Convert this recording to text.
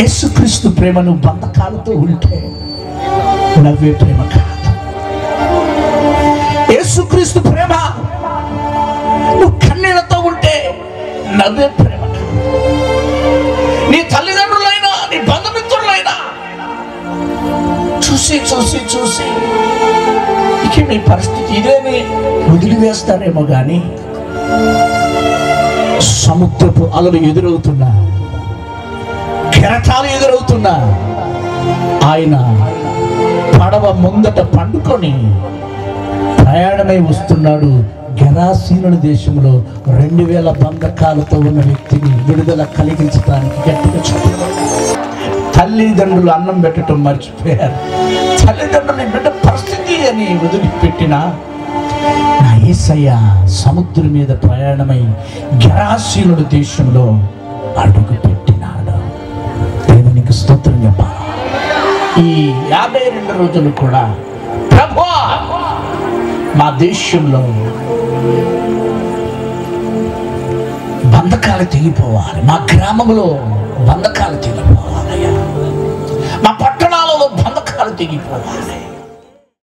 యేసుక్రీస్తు ప్రేమ నువ్వు బంధకాలతో ఉంటే నవ్వే ప్రేమ కాదు. యేసుక్రీస్తు ప్రేమ నువ్వు కన్నీళ్లతో ఉంటే నవ్వే ప్రేమ కాదు. నీ తల్లిదండ్రులైనా నీ బంధుమిత్రులైనా చూసి చూసి చూసి ఇక మీ పరిస్థితి ఇదేని వదిలివేస్తారేమో కానీ సముద్రపు అలలు ఎదురవుతున్నా, కెరటాలు ఎదురవుతున్నా ఆయన పడవ ముందట పండుకొని ప్రయాణమై వస్తున్నాడు. గెరాసీనుల దేశంలో 2000 బంధకాలతో ఉన్న వ్యక్తిని విడుదల కలిగించడానికి గట్టిగా చెప్పారు. తల్లిదండ్రులు అన్నం పెట్టడం మర్చిపోయారు. తల్లిదండ్రులు బిడ్డ పరిస్థితి అని వదిలిపెట్టిన నా యేసయ్య సముద్రం మీద ప్రయాణమై గెరాసీనుల దేశంలో అడుగు పెట్టినాడు. దేవునికి స్తోత్రం చెప్పాలి. ఈ 52 రోజులు కూడా ప్రభువా మా దేశంలో బంధకాలు తెగిపోవాలి, మా గ్రామంలో బంధకాలు తెగిపోవాలి, మా పట్టణాలలో బంధకాలు తెగిపోవాలి.